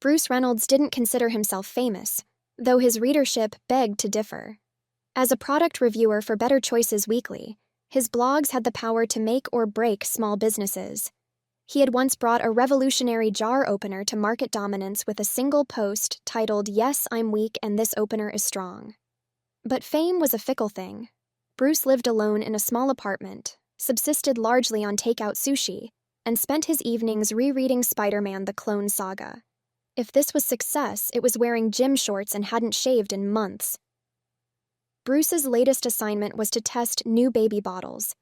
Bruce Reynolds didn't consider himself famous, though his readership begged to differ. As a product reviewer for Better Choices Weekly, his blogs had the power to make or break small businesses. He had once brought a revolutionary jar opener to market dominance with a single post titled, "Yes, I'm weak and this opener is strong." But fame was a fickle thing. Bruce lived alone in a small apartment, subsisted largely on takeout sushi, and spent his evenings rereading Spider-Man: The Clone Saga. If this was success, it was wearing gym shorts and hadn't shaved in months. Bruce's latest assignment was to test new baby bottles,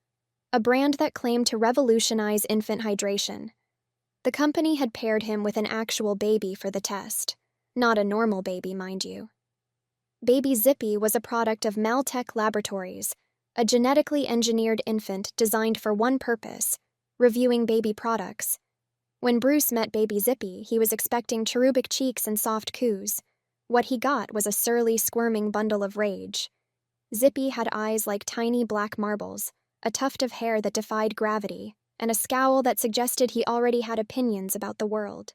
a brand that claimed to revolutionize infant hydration. The company had paired him with an actual baby for the test. Not a normal baby, mind you. Baby Zippy was a product of Maltech Laboratories, a genetically engineered infant designed for one purpose: reviewing baby products. When Bruce met baby Zippy, he was expecting cherubic cheeks and soft coos. What he got was a surly, squirming bundle of rage. Zippy had eyes like tiny black marbles, a tuft of hair that defied gravity, and a scowl that suggested he already had opinions about the world.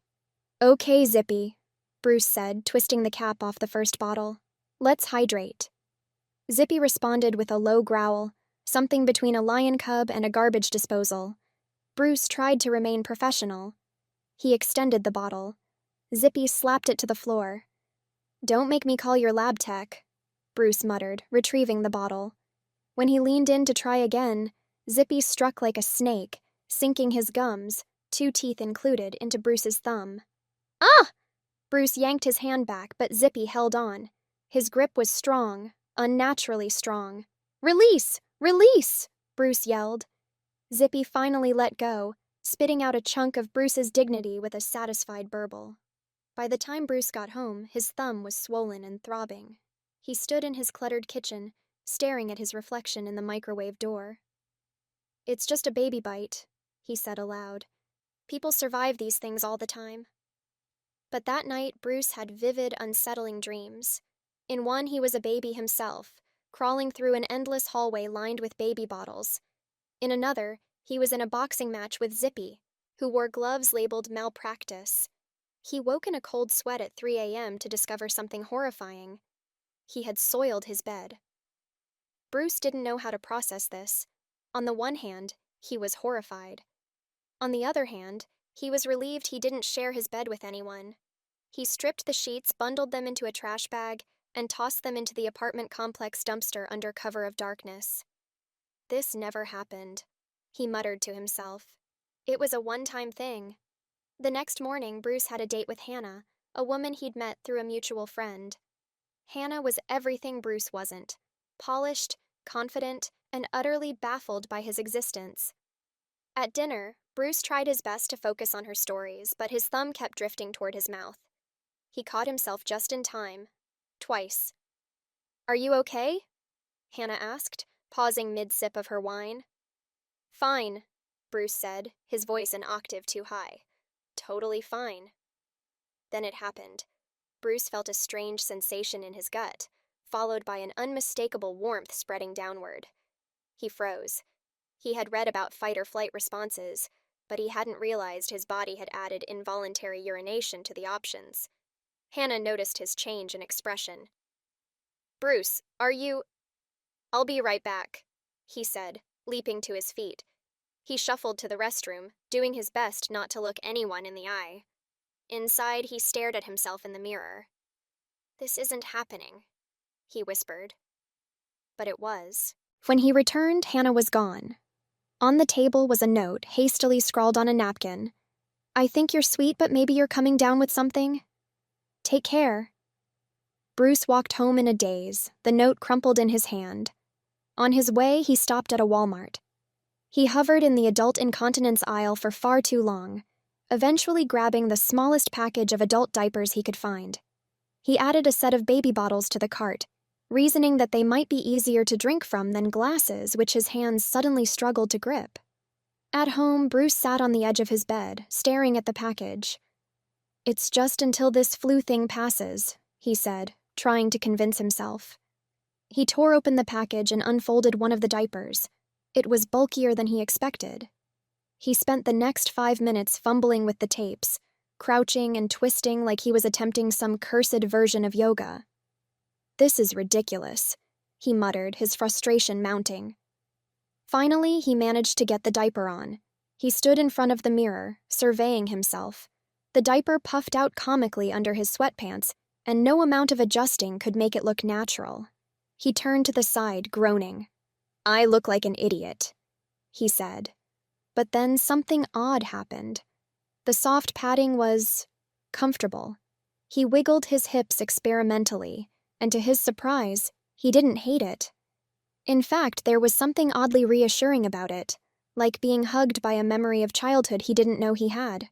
"Okay, Zippy," Bruce said, twisting the cap off the first bottle. "Let's hydrate." Zippy responded with a low growl, something between a lion cub and a garbage disposal. Bruce tried to remain professional. He extended the bottle. Zippy slapped it to the floor. "Don't make me call your lab tech," Bruce muttered, retrieving the bottle. When he leaned in to try again, Zippy struck like a snake, sinking his gums, 2 teeth included, into Bruce's thumb. "Ah!" Bruce yanked his hand back, but Zippy held on. His grip was strong, unnaturally strong. "Release! Release!" Bruce yelled. Zippy finally let go, spitting out a chunk of Bruce's dignity with a satisfied burble. By the time Bruce got home, his thumb was swollen and throbbing. He stood in his cluttered kitchen, staring at his reflection in the microwave door. "It's just a baby bite," he said aloud. "People survive these things all the time." But that night, Bruce had vivid, unsettling dreams. In one, he was a baby himself, crawling through an endless hallway lined with baby bottles. In another, he was in a boxing match with Zippy, who wore gloves labeled malpractice. He woke in a cold sweat at 3 a.m. to discover something horrifying. He had soiled his bed. Bruce didn't know how to process this. On the one hand, he was horrified. On the other hand, he was relieved he didn't share his bed with anyone. He stripped the sheets, bundled them into a trash bag, and tossed them into the apartment complex dumpster under cover of darkness. "This never happened," he muttered to himself. "It was a one-time thing." The next morning, Bruce had a date with Hannah, a woman he'd met through a mutual friend. Hannah was everything Bruce wasn't: polished, confident, and utterly baffled by his existence. At dinner, Bruce tried his best to focus on her stories, but his thumb kept drifting toward his mouth. He caught himself just in time. Twice. "Are you okay?" Hannah asked, pausing mid-sip of her wine. "Fine," Bruce said, his voice an octave too high. "Totally fine." Then it happened. Bruce felt a strange sensation in his gut, followed by an unmistakable warmth spreading downward. He froze. He had read about fight-or-flight responses, but he hadn't realized his body had added involuntary urination to the options. Hannah noticed his change in expression. "Bruce, are you—" "I'll be right back," he said, leaping to his feet. He shuffled to the restroom, doing his best not to look anyone in the eye. Inside, he stared at himself in the mirror. "This isn't happening," he whispered. But it was. When he returned, Hannah was gone. On the table was a note, hastily scrawled on a napkin. "I think you're sweet, but maybe you're coming down with something. Take care." Bruce walked home in a daze, the note crumpled in his hand. On his way, he stopped at a Walmart. He hovered in the adult incontinence aisle for far too long, eventually grabbing the smallest package of adult diapers he could find. He added a set of baby bottles to the cart, reasoning that they might be easier to drink from than glasses which his hands suddenly struggled to grip. At home, Bruce sat on the edge of his bed, staring at the package. "It's just until this flu thing passes," he said, trying to convince himself. He tore open the package and unfolded one of the diapers. It was bulkier than he expected. He spent the next 5 minutes fumbling with the tapes, crouching and twisting like he was attempting some cursed version of yoga. "This is ridiculous," he muttered, his frustration mounting. Finally, he managed to get the diaper on. He stood in front of the mirror, surveying himself. The diaper puffed out comically under his sweatpants, and no amount of adjusting could make it look natural. He turned to the side, groaning. "I look like an idiot," he said. But then something odd happened. The soft padding was comfortable. He wiggled his hips experimentally, and to his surprise, he didn't hate it. In fact, there was something oddly reassuring about it, like being hugged by a memory of childhood he didn't know he had.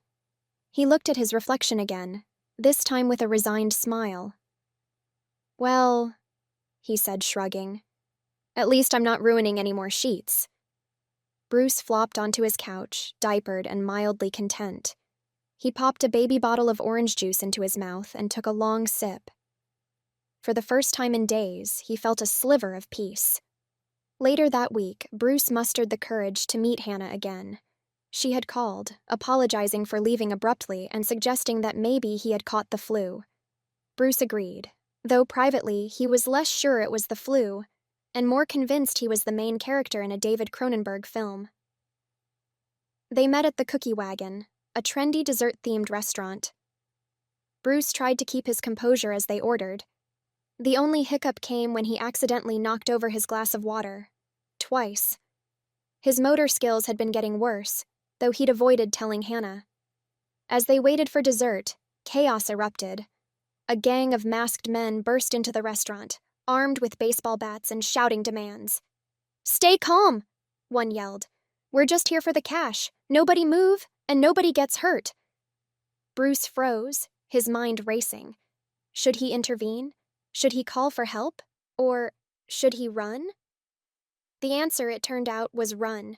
He looked at his reflection again, this time with a resigned smile. "Well," he said, shrugging, "at least I'm not ruining any more sheets." Bruce flopped onto his couch, diapered and mildly content. He popped a baby bottle of orange juice into his mouth and took a long sip. For the first time in days, he felt a sliver of peace. Later that week, Bruce mustered the courage to meet Hannah again. She had called, apologizing for leaving abruptly and suggesting that maybe he had caught the flu. Bruce agreed, though privately he was less sure it was the flu, and more convinced he was the main character in a David Cronenberg film. They met at the Cookie Wagon, a trendy dessert-themed restaurant. Bruce tried to keep his composure as they ordered. The only hiccup came when he accidentally knocked over his glass of water. Twice. His motor skills had been getting worse, though he'd avoided telling Hannah. As they waited for dessert, chaos erupted. A gang of masked men burst into the restaurant, armed with baseball bats and shouting demands. "Stay calm," one yelled. "We're just here for the cash. Nobody move, and nobody gets hurt." Bruce froze, his mind racing. Should he intervene? Should he call for help? Or should he run? The answer, it turned out, was run.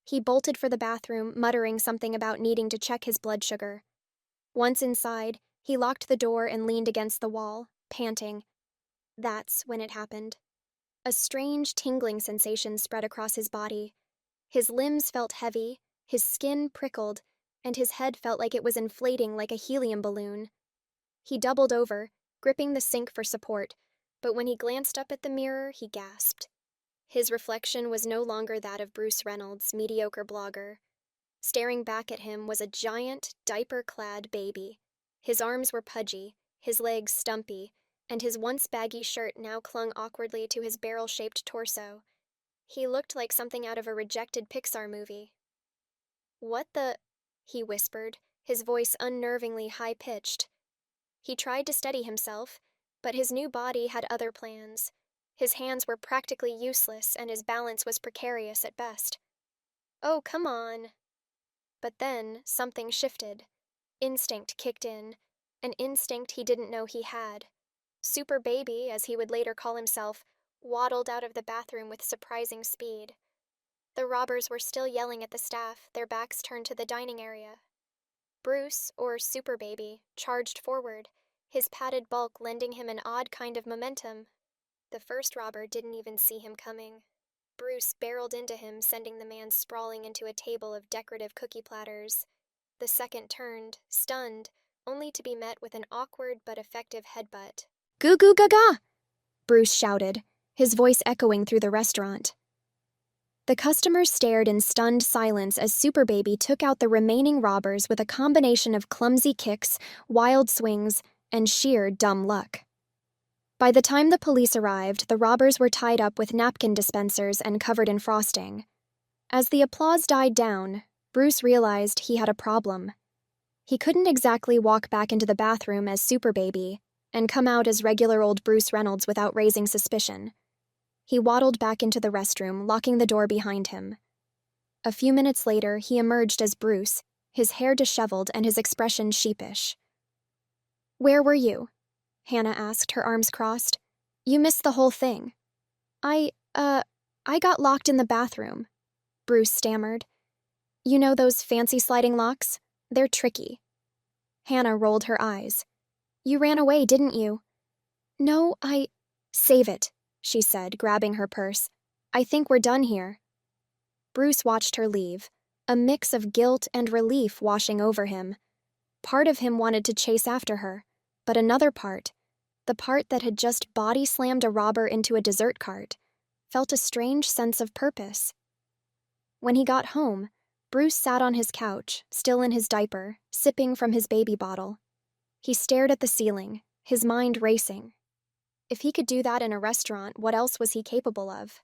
He bolted for the bathroom, muttering something about needing to check his blood sugar. Once inside, he locked the door and leaned against the wall, panting. That's when it happened. A strange tingling sensation spread across his body. His limbs felt heavy, his skin prickled, and his head felt like it was inflating like a helium balloon. He doubled over, gripping the sink for support, but when he glanced up at the mirror, he gasped. His reflection was no longer that of Bruce Reynolds, mediocre blogger. Staring back at him was a giant, diaper-clad baby. His arms were pudgy, his legs stumpy, and his once baggy shirt now clung awkwardly to his barrel-shaped torso. He looked like something out of a rejected Pixar movie. "What the?" he whispered, his voice unnervingly high-pitched. He tried to steady himself, but his new body had other plans. His hands were practically useless, and his balance was precarious at best. "Oh, come on." But then, something shifted. Instinct kicked in, an instinct he didn't know he had. Super Baby, as he would later call himself, waddled out of the bathroom with surprising speed. The robbers were still yelling at the staff, their backs turned to the dining area. Bruce, or Super Baby, charged forward, his padded bulk lending him an odd kind of momentum. The first robber didn't even see him coming. Bruce barreled into him, sending the man sprawling into a table of decorative cookie platters. The second turned, stunned, only to be met with an awkward but effective headbutt. "Goo goo gaga!" Bruce shouted, his voice echoing through the restaurant. The customers stared in stunned silence as Super Baby took out the remaining robbers with a combination of clumsy kicks, wild swings, and sheer dumb luck. By the time the police arrived, the robbers were tied up with napkin dispensers and covered in frosting. As the applause died down, Bruce realized he had a problem. He couldn't exactly walk back into the bathroom as Super Baby and come out as regular old Bruce Reynolds without raising suspicion. He waddled back into the restroom, locking the door behind him. A few minutes later, he emerged as Bruce, his hair disheveled and his expression sheepish. "Where were you?" Hannah asked, her arms crossed. "You missed the whole thing." I got locked in the bathroom," Bruce stammered. "You know those fancy sliding locks? They're tricky." Hannah rolled her eyes. "You ran away, didn't you?" "No, Save it," she said, grabbing her purse. "I think we're done here." Bruce watched her leave, a mix of guilt and relief washing over him. Part of him wanted to chase after her, but another part, the part that had just body slammed a robber into a dessert cart, felt a strange sense of purpose. When he got home, Bruce sat on his couch, still in his diaper, sipping from his baby bottle. He stared at the ceiling, his mind racing. If he could do that in a restaurant, what else was he capable of?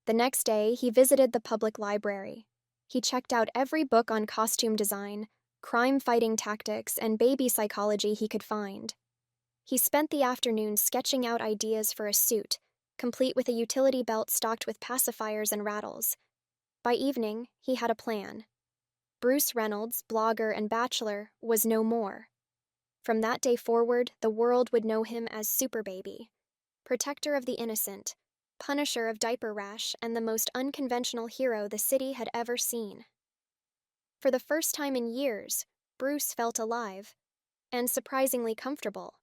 The next day, he visited the public library. He checked out every book on costume design, crime-fighting tactics, and baby psychology he could find. He spent the afternoon sketching out ideas for a suit, complete with a utility belt stocked with pacifiers and rattles. By evening, he had a plan. Bruce Reynolds, blogger and bachelor, was no more. From that day forward, the world would know him as Super Baby, protector of the innocent, punisher of diaper rash, and the most unconventional hero the city had ever seen. For the first time in years, Bruce felt alive, and surprisingly comfortable.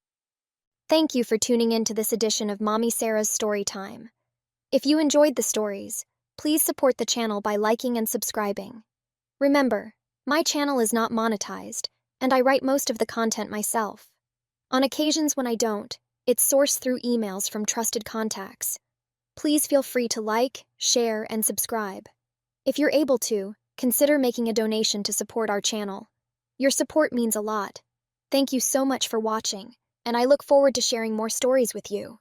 Thank you for tuning in to this edition of Mommy Sarah's Story Time. If you enjoyed the stories, please support the channel by liking and subscribing. Remember, my channel is not monetized, and I write most of the content myself. On occasions when I don't, it's sourced through emails from trusted contacts. Please feel free to like, share, and subscribe. If you're able to, consider making a donation to support our channel. Your support means a lot. Thank you so much for watching, and I look forward to sharing more stories with you.